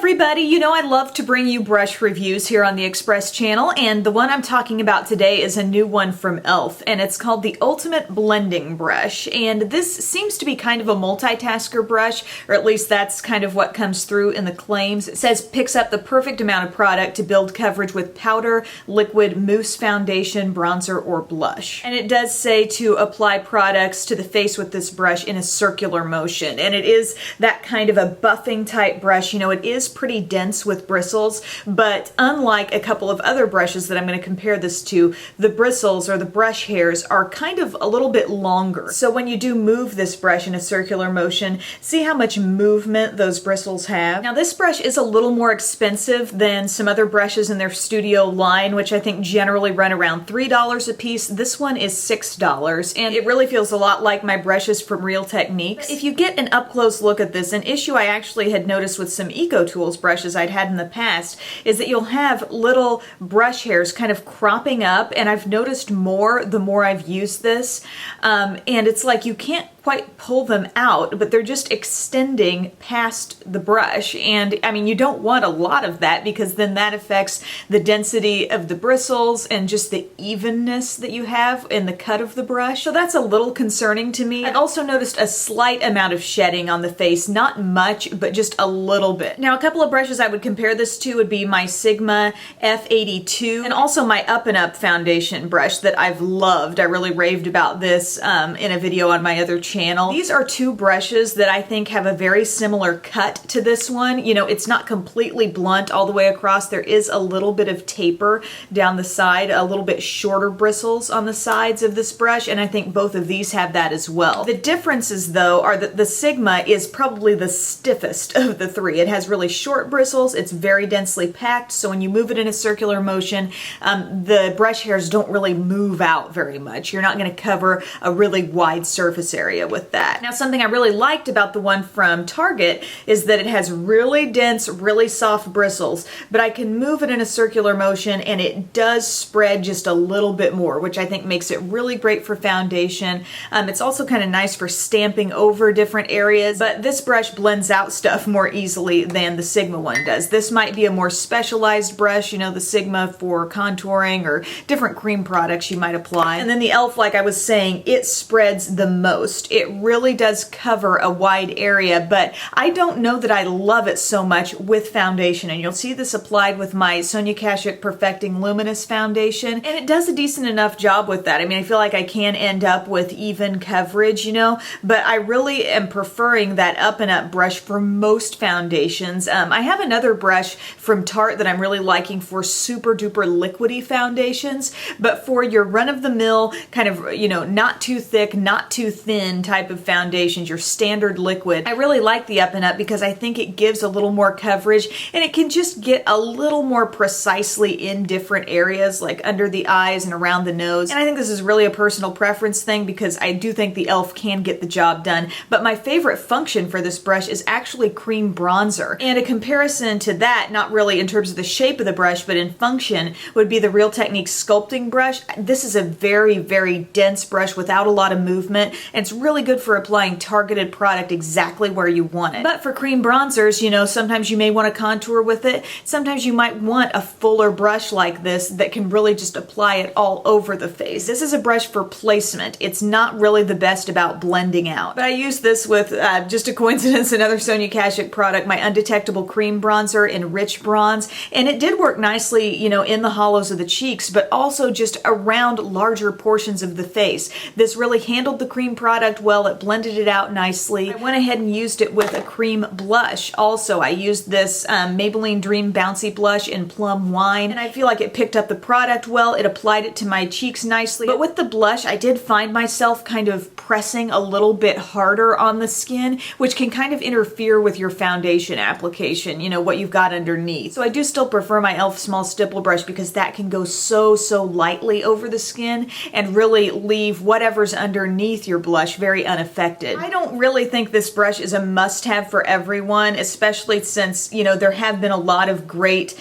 everybody, you know I love to bring you brush reviews here on the Express channel, and the one I'm talking about today is a new one from E.L.F, and it's called the Ultimate Blending Brush. And this seems to be kind of a multitasker brush, or at least that's kind of what comes through in the claims. It says picks up the perfect amount of product to build coverage with powder, liquid, mousse, foundation, bronzer, or blush. And it does say to apply products to the face with this brush in a circular motion, and it is that kind of a buffing type brush. You know, it is pretty dense with bristles, but unlike a couple of other brushes that I'm going to compare this to, the bristles or the brush hairs are kind of a little bit longer. So when you do move this brush in a circular motion, see how much movement those bristles have. Now this brush is a little more expensive than some other brushes in their studio line, which I think generally run around $3 a piece. This one is $6, and it really feels a lot like my brushes from Real Techniques. If you get an up-close look at this, an issue I actually had noticed with some Eco Tools brushes I'd had in the past is that you'll have little brush hairs kind of cropping up, and I've noticed more the more I've used this, and it's like you can't quite pull them out, but they're just extending past the brush. And I mean, you don't want a lot of that because then that affects the density of the bristles and just the evenness that you have in the cut of the brush. So that's a little concerning to me. I've also noticed a slight amount of shedding on the face, not much, but just a little bit. Now, a couple of brushes I would compare this to would be my Sigma F82 and also my Up and Up foundation brush that I've loved. I really raved about this in a video on my other channel. These are two brushes that I think have a very similar cut to this one. You know, it's not completely blunt all the way across. There is a little bit of taper down the side, a little bit shorter bristles on the sides of this brush, and I think both of these have that as well. The differences, though, are that the Sigma is probably the stiffest of the three. It has really short bristles, it's very densely packed, so when you move it in a circular motion, the brush hairs don't really move out very much. You're not going to cover a really wide surface area with that. Now, something I really liked about the one from Target is that it has really dense, really soft bristles, but I can move it in a circular motion and it does spread just a little bit more, which I think makes it really great for foundation. It's also kind of nice for stamping over different areas, but this brush blends out stuff more easily than the Sigma one does. This might be a more specialized brush, you know, the Sigma for contouring or different cream products you might apply. And then the E.L.F, like I was saying, it spreads the most. It really does cover a wide area, but I don't know that I love it so much with foundation, and you'll see this applied with my Sonia Kashuk Perfecting Luminous foundation, and it does a decent enough job with that. I mean, I feel like I can end up with even coverage, you know, but I really am preferring that Up and Up brush for most foundations. I have another brush from Tarte that I'm really liking for super duper liquidy foundations, but for your run-of-the-mill kind of, you know, not too thick, not too thin type of foundations, your standard liquid, I really like the Up and Up because I think it gives a little more coverage and it can just get a little more precisely in different areas like under the eyes and around the nose. And I think this is really a personal preference thing because I do think the E.L.F can get the job done, but my favorite function for this brush is actually cream bronzer. And a comparison to that, not really in terms of the shape of the brush, but in function, would be the Real Techniques sculpting brush. This is a very, very dense brush without a lot of movement, and it's really good for applying targeted product exactly where you want it. But for cream bronzers, you know, sometimes you may want to contour with it. Sometimes you might want a fuller brush like this that can really just apply it all over the face. This is a brush for placement. It's not really the best about blending out. But I use this with, just a coincidence, another Sonia Kashuk product, my Undetectable Cream Bronzer in Rich Bronze, and it did work nicely, you know, in the hollows of the cheeks, but also just around larger portions of the face. This really handled the cream product well. It blended it out nicely. I went ahead and used it with a cream blush. Also, I used this Maybelline Dream Bouncy Blush in Plum Wine, and I feel like it picked up the product well. It applied it to my cheeks nicely. But with the blush, I did find myself kind of pressing a little bit harder on the skin, which can kind of interfere with your foundation application, you know, what you've got underneath. So I do still prefer my E.L.F small stipple brush because that can go so lightly over the skin and really leave whatever's underneath your blush very unaffected. I don't really think this brush is a must-have for everyone, especially since, you know, there have been a lot of great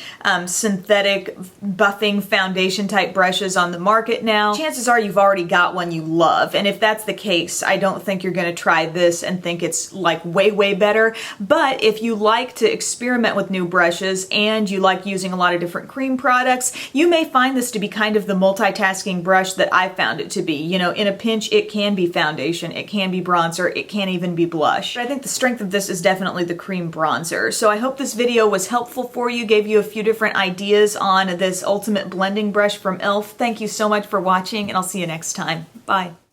synthetic buffing foundation type brushes on the market now. Chances are you've already got one you love, and if that's the case, I don't think you're going to try this and think it's like way better. But if you like to experiment with new brushes and you like using a lot of different cream products, you may find this to be kind of the multitasking brush that I found it to be. You know, in a pinch, it can be foundation, it can be bronzer, it can even be blush. But I think the strength of this is definitely the cream bronzer. So I hope this video was helpful for you, gave you a few different ideas on this ultimate blending brush from E.L.F. Thank you so much for watching, and I'll see you next time. Bye.